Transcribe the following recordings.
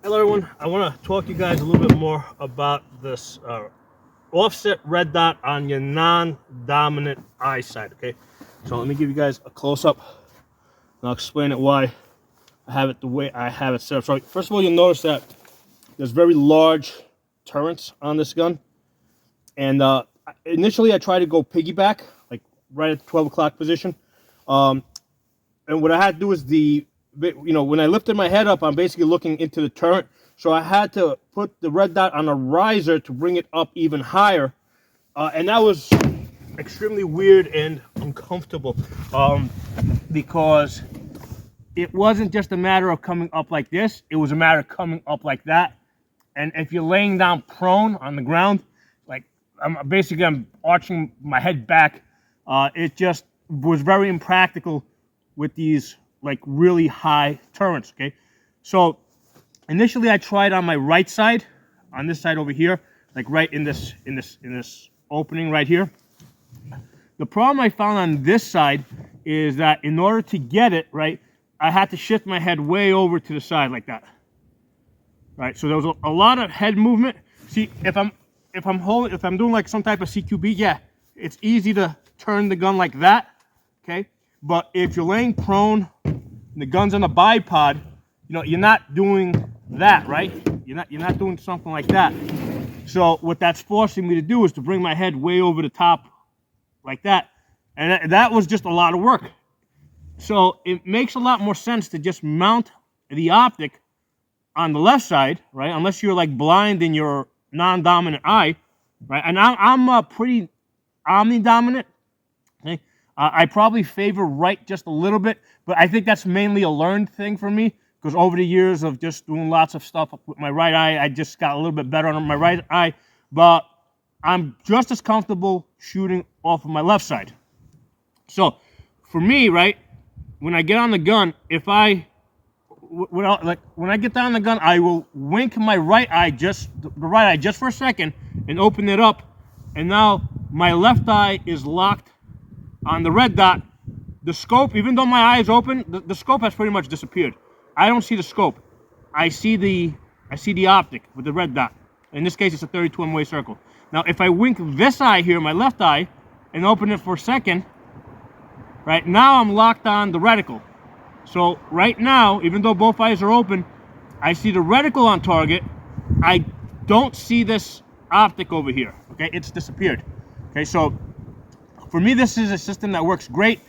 Hello everyone, I want to talk to you guys a little bit more about this offset red dot on your non-dominant eye side, okay? So let me give you guys a close-up and I'll explain it why I have it the way I have it set up. So first of all, you'll notice that there's very large turrets on this gun. And initially I tried to go piggyback, like right at the 12 o'clock position. And what I had to do is when I lifted my head up, I'm basically looking into the turret. So I had to put the red dot on a riser to bring it up even higher. And that was extremely weird and uncomfortable because it wasn't just a matter of coming up like this. It was a matter of coming up like that. And if you're laying down prone on the ground, like I'm arching my head back. It just was very impractical with these like really high turrets, okay? So initially I tried on my right side, on this side over here, like right in this opening right here. The problem I found on this side is that in order to get it, right, I had to shift my head way over to the side like that. Right, so there was a lot of head movement. See, if I'm doing like some type of CQB, yeah, it's easy to turn the gun like that, okay? But if you're laying prone, and the gun's on the bipod, you know, you're not doing that, right? You're not doing something like that. So what that's forcing me to do is to bring my head way over the top, like that, and that was just a lot of work. So it makes a lot more sense to just mount the optic on the left side, right? Unless you're like blind in your non-dominant eye, right? And I'm pretty omnidominant. Okay, I probably favor right just a little bit, but I think that's mainly a learned thing for me because over the years of just doing lots of stuff with my right eye, I just got a little bit better on my right eye. But I'm just as comfortable shooting off of my left side. So for me, right, when I get on the gun, when I get down the gun, I will wink my right eye, just for a second, and open it up, and now my left eye is locked on the red dot. The scope, even though my eye is open, the scope has pretty much disappeared. I don't see the scope. I see the optic with the red dot. In this case, it's a 32 MOA circle. Now, if I wink this eye here, my left eye, and open it for a second, right now I'm locked on the reticle. So right now, even though both eyes are open, I see the reticle on target. I don't see this optic over here, okay? It's disappeared, okay? So for me, this is a system that works great,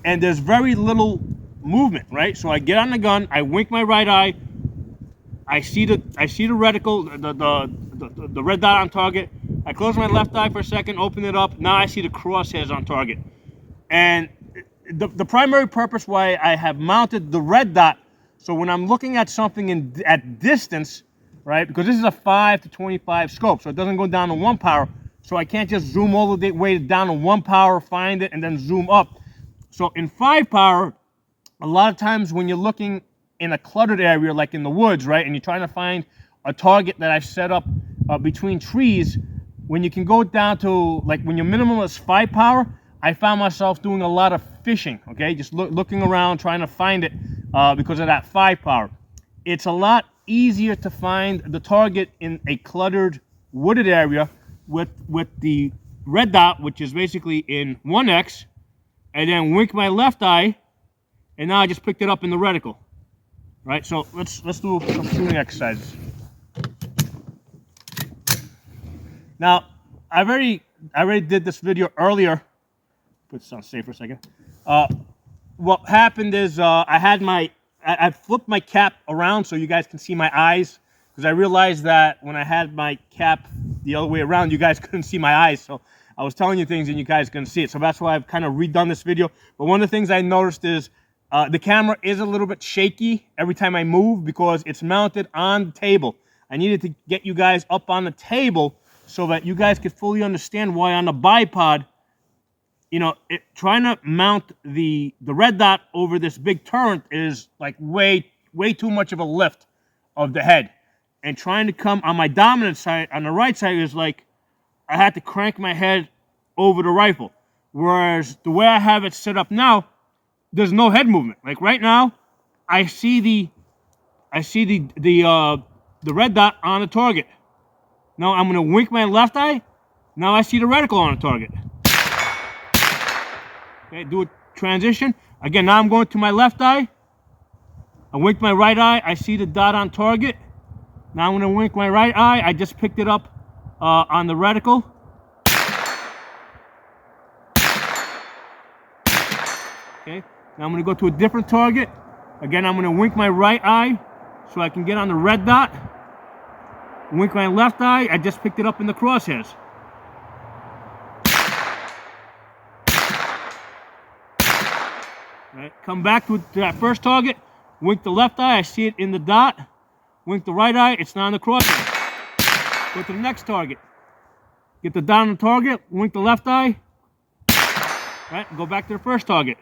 and there's very little movement, right? So I get on the gun, I wink my right eye, I see the reticle, the red dot on target. I close my left eye for a second, open it up. Now I see the crosshairs on target. And the primary purpose why I have mounted the red dot, so when I'm looking at something at distance, right, because this is a 5 to 25 scope, so it doesn't go down to 1 power, so I can't just zoom all the way down to 1 power, find it, and then zoom up. So in 5 power, a lot of times when you're looking in a cluttered area, like in the woods, right, and you're trying to find a target that I've set up between trees, when you can go down to, like when your minimum is 5 power, I found myself doing a lot of fishing, okay? Just looking around, trying to find it because of that 5 power. It's a lot easier to find the target in a cluttered, wooded area with the red dot, which is basically in 1x, and then wink my left eye, and now I just picked it up in the reticle, right? So let's do some shooting exercises. Now, I already did this video earlier. Put this on safe for a second. What happened is I flipped my cap around so you guys can see my eyes, because I realized that when I had my cap the other way around, you guys couldn't see my eyes. So I was telling you things and you guys couldn't see it. So that's why I've kind of redone this video. But one of the things I noticed is the camera is a little bit shaky every time I move because it's mounted on the table. I needed to get you guys up on the table so that you guys could fully understand why on the bipod, you know, trying to mount the red dot over this big turret is like way too much of a lift of the head. And trying to come on my dominant side, on the right side, is like I had to crank my head over the rifle. Whereas the way I have it set up now, there's no head movement. Like right now, I see the the red dot on the target. Now I'm going to wink my left eye. Now I see the reticle on the target. Okay, do a transition. Again, now I'm going to my left eye. I wink my right eye. I see the dot on target. Now I'm going to wink my right eye. I just picked it up on the reticle. Okay, now I'm going to go to a different target. Again, I'm going to wink my right eye so I can get on the red dot. Wink my left eye. I just picked it up in the crosshairs. Right, come back to that first target. Wink the left eye. I see it in the dot. Wink the right eye. It's not in the crosshairs. Go to the next target. Get the dot on the target. Wink the left eye. Right, go back to the first target.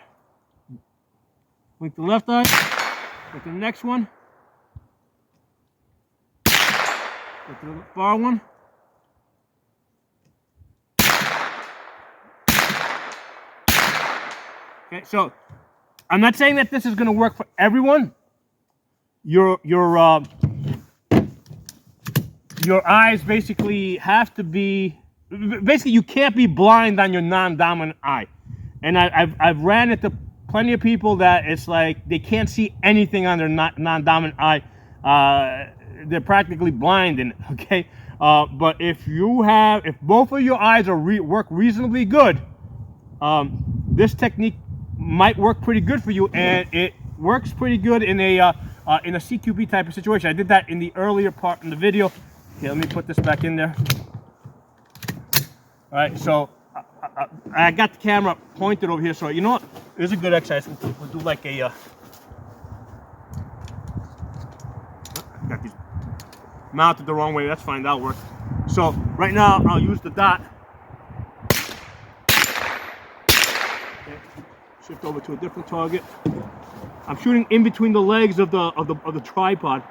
Wink the left eye. Go to the next one. Go to the far one. Okay, so I'm not saying that this is going to work for everyone. Your eyes basically have to be, basically you can't be blind on your non-dominant eye. And I've ran into plenty of people that it's like they can't see anything on their non-dominant eye. They're practically blind in it, okay? But if both of your eyes work reasonably good, this technique might work pretty good for you, and it works pretty good in a CQB type of situation. I did that in the earlier part in the video. Okay, let me put this back in there. All right, so I got the camera pointed over here, so you know what? This is a good exercise. We'll do like a. Got these mounted the wrong way. That's fine. That'll work. So right now I'll use the dot. Shift over to a different target. I'm shooting in between the legs of the tripod.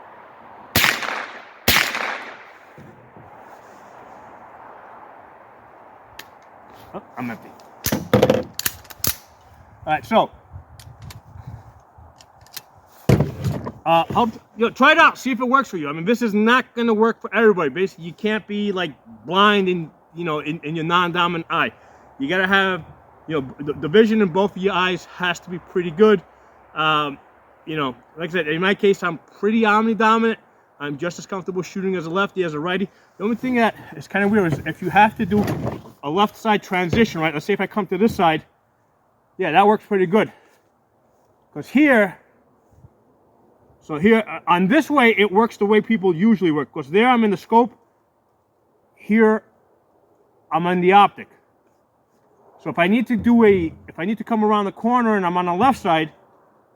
Oh, I'm empty. All right, so try it out. See if it works for you. I mean, this is not going to work for everybody. Basically, you can't be like blind in your non-dominant eye. You got to have. The vision in both of your eyes has to be pretty good. Like I said, in my case, I'm pretty omnidominant. I'm just as comfortable shooting as a lefty as a righty. The only thing that is kind of weird is if you have to do a left side transition, right? Let's say if I come to this side, yeah, that works pretty good. Because here on this way, it works the way people usually work. Because there I'm in the scope. Here, I'm in the optic. So if I need to come around the corner and I'm on the left side,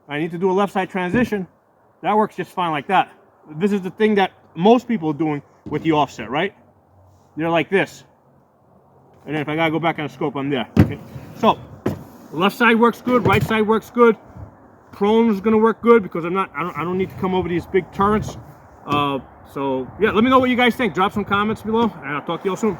I need to do a left side transition, that works just fine like that. This is the thing that most people are doing with the offset, right? They're like this. And then if I gotta go back on the scope, I'm there. Okay. So left side works good, right side works good. Prone is gonna work good because I don't need to come over these big turrets. So yeah, let me know what you guys think. Drop some comments below and I'll talk to you all soon.